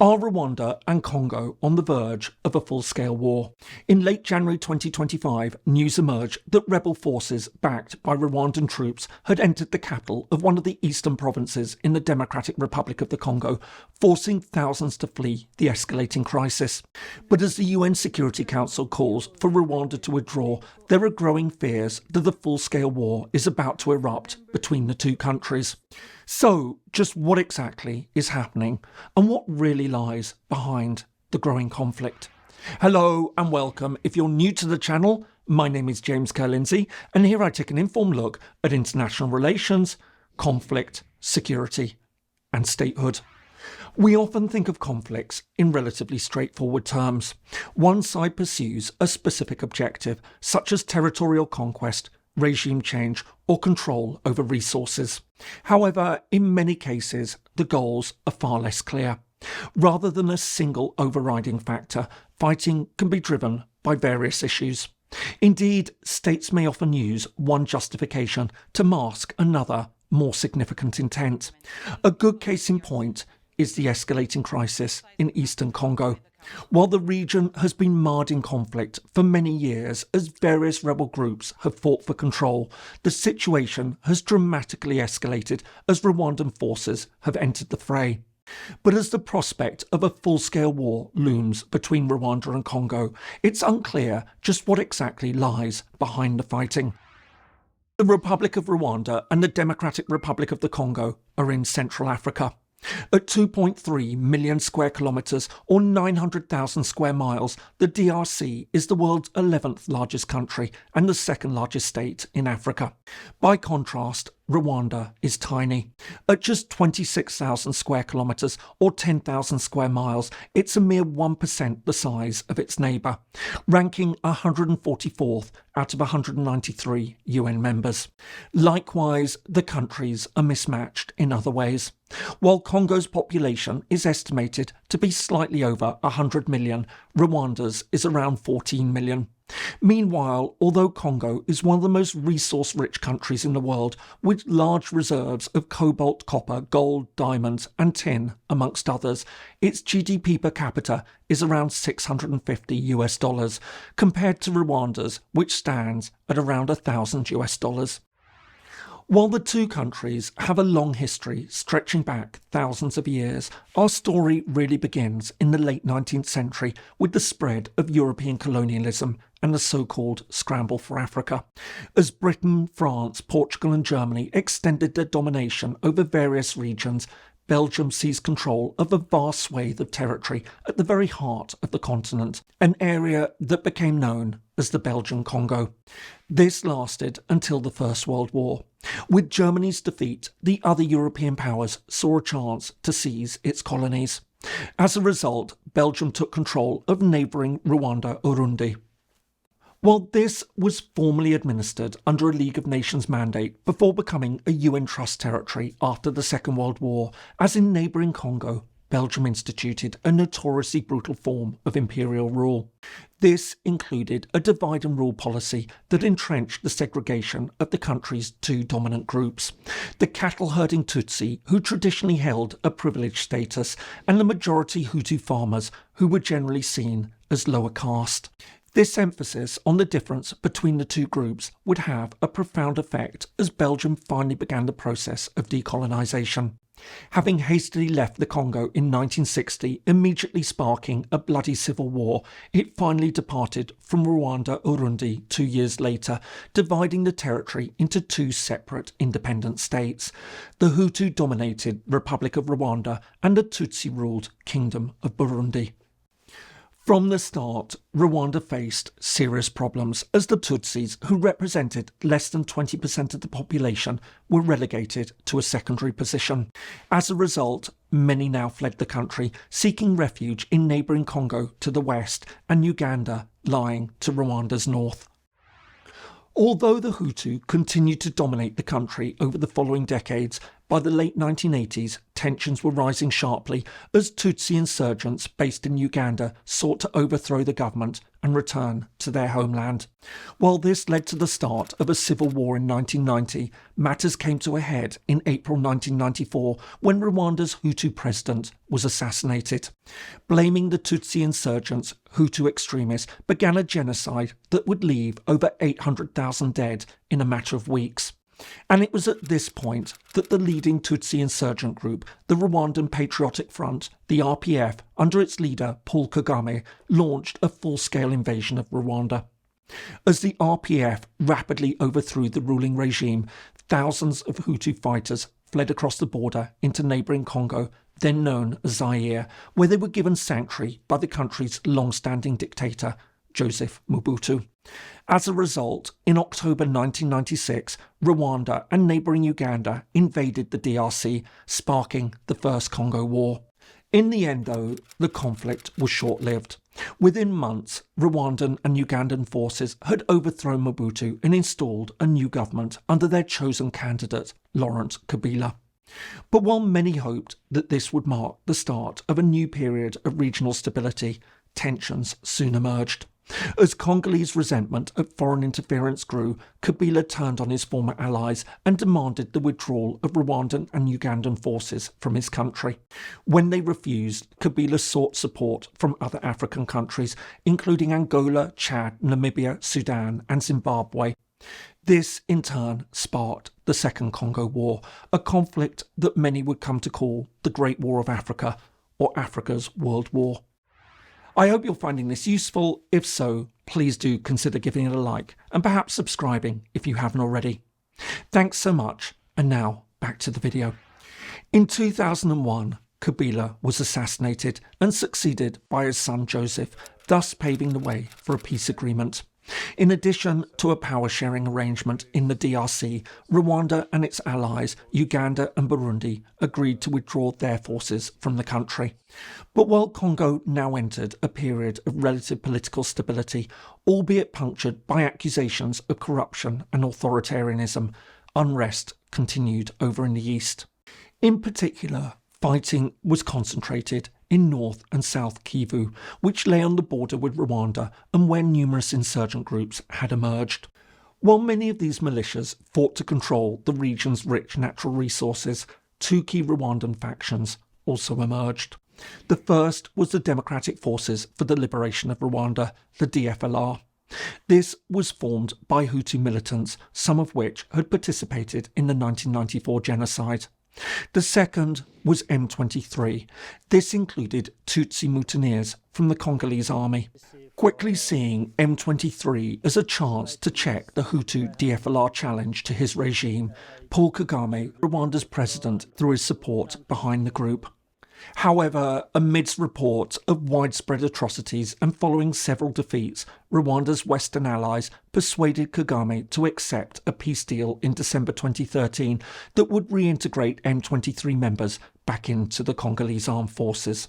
Are Rwanda and Congo on the verge of a full-scale war? In late January 2025, news emerged that rebel forces backed by Rwandan troops had entered the capital of one of the eastern provinces in the Democratic Republic of the Congo, forcing thousands to flee the escalating crisis. But as the UN Security Council calls for Rwanda to withdraw, there are growing fears that the full-scale war is about to erupt between the two countries. So, just what exactly is happening, and what really lies behind the growing conflict? Hello and welcome. If you're new to the channel, my name is James Ker-Lindsay, and here I take an informed look at international relations, conflict, security, and statehood. We often think of conflicts in relatively straightforward terms. One side pursues a specific objective, such as territorial conquest, regime change, or control over resources. However, in many cases, the goals are far less clear. Rather than a single overriding factor, fighting can be driven by various issues. Indeed, states may often use one justification to mask another, more significant intent. A good case in point is the escalating crisis in eastern Congo. While the region has been marred in conflict for many years as various rebel groups have fought for control, the situation has dramatically escalated as Rwandan forces have entered the fray. But as the prospect of a full-scale war looms between Rwanda and Congo, it's unclear just what exactly lies behind the fighting. The Republic of Rwanda and the Democratic Republic of the Congo are in Central Africa. At 2.3 million square kilometres or 900,000 square miles, the DRC is the world's 11th largest country and the second largest state in Africa. By contrast, Rwanda is tiny. At just 26,000 square kilometres or 10,000 square miles, it's a mere 1% the size of its neighbour, ranking 144th out of 193 UN members. Likewise, the countries are mismatched in other ways. While Congo's population is estimated to be slightly over 100 million, Rwanda's is around 14 million. Meanwhile, although Congo is one of the most resource-rich countries in the world, with large reserves of cobalt, copper, gold, diamonds and tin, amongst others, its GDP per capita is around $650 compared to Rwanda's, which stands at around $1,000. While the two countries have a long history stretching back thousands of years, our story really begins in the late 19th century with the spread of European colonialism and the so-called Scramble for Africa. As Britain, France, Portugal and Germany extended their domination over various regions, Belgium seized control of a vast swathe of territory at the very heart of the continent, an area that became known as the Belgian Congo. This lasted until the First World War. With Germany's defeat, the other European powers saw a chance to seize its colonies. As a result, Belgium took control of neighbouring Rwanda-Urundi. While this was formally administered under a League of Nations mandate before becoming a UN Trust territory after the Second World War, as in neighbouring Congo, Belgium instituted a notoriously brutal form of imperial rule. This included a divide-and-rule policy that entrenched the segregation of the country's two dominant groups: the cattle-herding Tutsi, who traditionally held a privileged status, and the majority Hutu farmers, who were generally seen as lower caste. This emphasis on the difference between the two groups would have a profound effect as Belgium finally began the process of decolonisation. Having hastily left the Congo in 1960, immediately sparking a bloody civil war, it finally departed from Rwanda-Urundi 2 years later, dividing the territory into two separate independent states: the Hutu-dominated Republic of Rwanda and the Tutsi-ruled Kingdom of Burundi. From the start, Rwanda faced serious problems as the Tutsis, who represented less than 20% of the population, were relegated to a secondary position. As a result, many now fled the country, seeking refuge in neighbouring Congo to the west and Uganda lying to Rwanda's north. Although the Hutu continued to dominate the country over the following decades, by the late 1980s, tensions were rising sharply as Tutsi insurgents based in Uganda sought to overthrow the government and return to their homeland. While this led to the start of a civil war in 1990, matters came to a head in April 1994 when Rwanda's Hutu president was assassinated. Blaming the Tutsi insurgents, Hutu extremists began a genocide that would leave over 800,000 dead in a matter of weeks. And it was at this point that the leading Tutsi insurgent group, the Rwandan Patriotic Front, the RPF, under its leader Paul Kagame, launched a full-scale invasion of Rwanda. As the RPF rapidly overthrew the ruling regime, thousands of Hutu fighters fled across the border into neighbouring Congo, then known as Zaire, where they were given sanctuary by the country's long-standing dictator, Joseph Mobutu. As a result, in October 1996, Rwanda and neighbouring Uganda invaded the DRC, sparking the First Congo War. In the end, though, the conflict was short-lived. Within months, Rwandan and Ugandan forces had overthrown Mobutu and installed a new government under their chosen candidate, Laurent Kabila. But while many hoped that this would mark the start of a new period of regional stability, tensions soon emerged. As Congolese resentment at foreign interference grew, Kabila turned on his former allies and demanded the withdrawal of Rwandan and Ugandan forces from his country. When they refused, Kabila sought support from other African countries, including Angola, Chad, Namibia, Sudan and Zimbabwe. This, in turn, sparked the Second Congo War, a conflict that many would come to call the Great War of Africa, or Africa's World War. I hope you're finding this useful. If so, please do consider giving it a like and perhaps subscribing if you haven't already. Thanks so much, and now back to the video. In 2001, Kabila was assassinated and succeeded by his son Joseph, thus paving the way for a peace agreement. In addition to a power-sharing arrangement in the DRC, Rwanda and its allies, Uganda and Burundi, agreed to withdraw their forces from the country. But while Congo now entered a period of relative political stability, albeit punctured by accusations of corruption and authoritarianism, unrest continued over in the east. In particular, fighting was concentrated in North and South Kivu, which lay on the border with Rwanda and where numerous insurgent groups had emerged. While many of these militias fought to control the region's rich natural resources, two key Rwandan factions also emerged. The first was the Democratic Forces for the Liberation of Rwanda, the DFLR. This was formed by Hutu militants, some of which had participated in the 1994 genocide. The second was M23. This included Tutsi mutineers from the Congolese army. Quickly seeing M23 as a chance to check the Hutu DFLR challenge to his regime, Paul Kagame, Rwanda's president, threw his support behind the group. However, amidst reports of widespread atrocities and following several defeats, Rwanda's Western allies persuaded Kagame to accept a peace deal in December 2013 that would reintegrate M23 members back into the Congolese armed forces.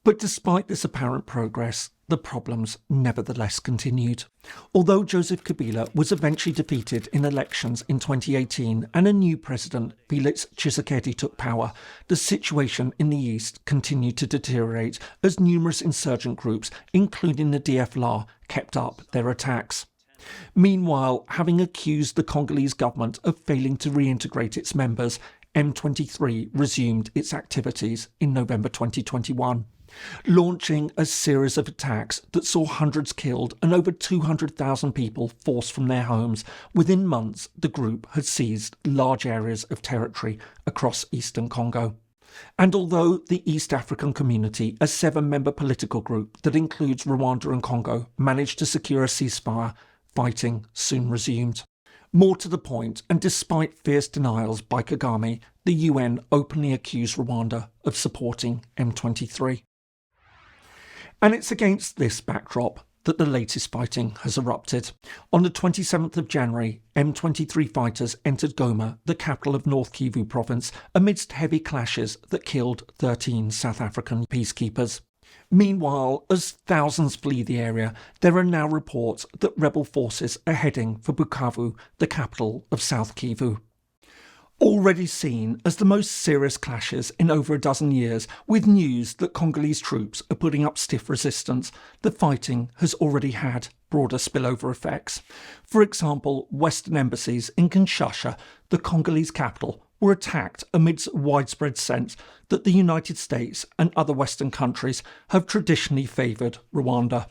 But despite this apparent progress, the problems nevertheless continued. Although Joseph Kabila was eventually defeated in elections in 2018 and a new president, Felix Tshisekedi, took power, the situation in the east continued to deteriorate as numerous insurgent groups, including the DFLR, kept up their attacks. Meanwhile, having accused the Congolese government of failing to reintegrate its members, M23 resumed its activities in November 2021. Launching a series of attacks that saw hundreds killed and over 200,000 people forced from their homes. Within months, the group had seized large areas of territory across eastern Congo. And although the East African Community, a 7-member political group that includes Rwanda and Congo, managed to secure a ceasefire, fighting soon resumed. More to the point, and despite fierce denials by Kagame, the UN openly accused Rwanda of supporting M23. And it's against this backdrop that the latest fighting has erupted. On the 27th of January, M23 fighters entered Goma, the capital of North Kivu province, amidst heavy clashes that killed 13 South African peacekeepers. Meanwhile, as thousands flee the area, there are now reports that rebel forces are heading for Bukavu, the capital of South Kivu. Already seen as the most serious clashes in over a dozen years, with news that Congolese troops are putting up stiff resistance, the fighting has already had broader spillover effects. For example, Western embassies in Kinshasa, the Congolese capital, were attacked amidst a widespread sense that the United States and other Western countries have traditionally favoured Rwanda.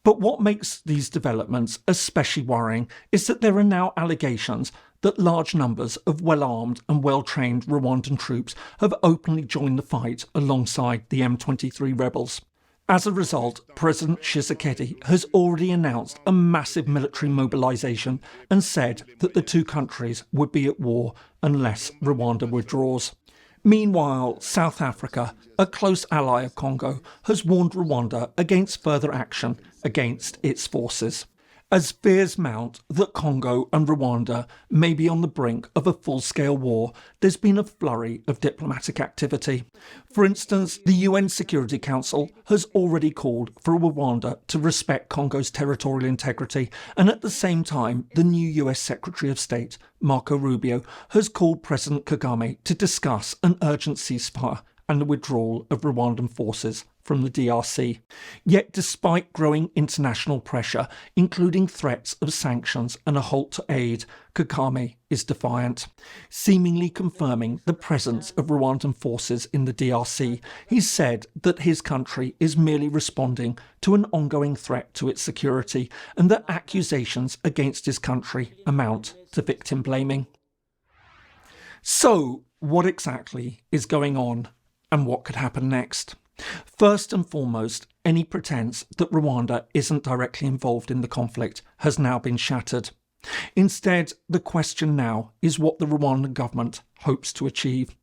But what makes these developments especially worrying is that there are now allegations that large numbers of well-armed and well-trained Rwandan troops have openly joined the fight alongside the M23 rebels. As a result, President Tshisekedi has already announced a massive military mobilisation and said that the two countries would be at war unless Rwanda withdraws. Meanwhile, South Africa, a close ally of Congo, has warned Rwanda against further action against its forces. As fears mount that Congo and Rwanda may be on the brink of a full-scale war, there's been a flurry of diplomatic activity. For instance, the UN Security Council has already called for Rwanda to respect Congo's territorial integrity, and at the same time, the new US Secretary of State, Marco Rubio, has called President Kagame to discuss an urgent ceasefire and the withdrawal of Rwandan forces from the DRC. Yet despite growing international pressure, including threats of sanctions and a halt to aid, Kagame is defiant. Seemingly confirming the presence of Rwandan forces in the DRC, he said that his country is merely responding to an ongoing threat to its security and that accusations against his country amount to victim blaming. So, what exactly is going on and what could happen next? First and foremost, any pretense that Rwanda isn't directly involved in the conflict has now been shattered. Instead, the question now is what the Rwandan government hopes to achieve.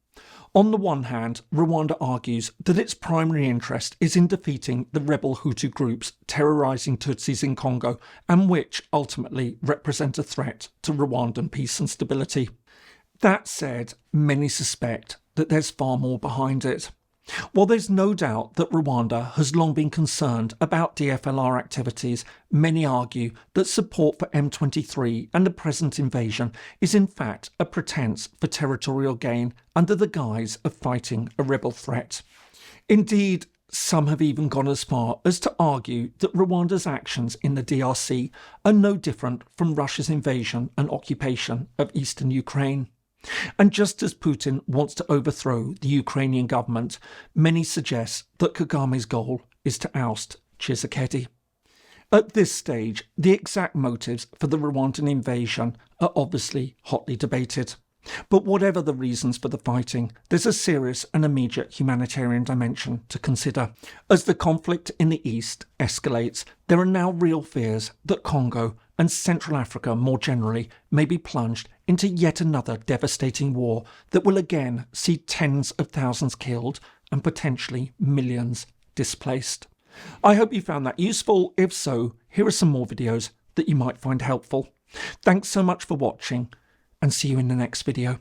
On the one hand, Rwanda argues that its primary interest is in defeating the rebel Hutu groups terrorising Tutsis in Congo, and which ultimately represent a threat to Rwandan peace and stability. That said, many suspect that there's far more behind it. While there's no doubt that Rwanda has long been concerned about DFLR activities, many argue that support for M23 and the present invasion is in fact a pretense for territorial gain under the guise of fighting a rebel threat. Indeed, some have even gone as far as to argue that Rwanda's actions in the DRC are no different from Russia's invasion and occupation of eastern Ukraine. And just as Putin wants to overthrow the Ukrainian government, many suggest that Kagame's goal is to oust Tshisekedi. At this stage, the exact motives for the Rwandan invasion are obviously hotly debated. But whatever the reasons for the fighting, there's a serious and immediate humanitarian dimension to consider. As the conflict in the east escalates, there are now real fears that Congo and Central Africa more generally may be plunged into yet another devastating war that will again see tens of thousands killed and potentially millions displaced. I hope you found that useful. If so, here are some more videos that you might find helpful. Thanks so much for watching, and see you in the next video.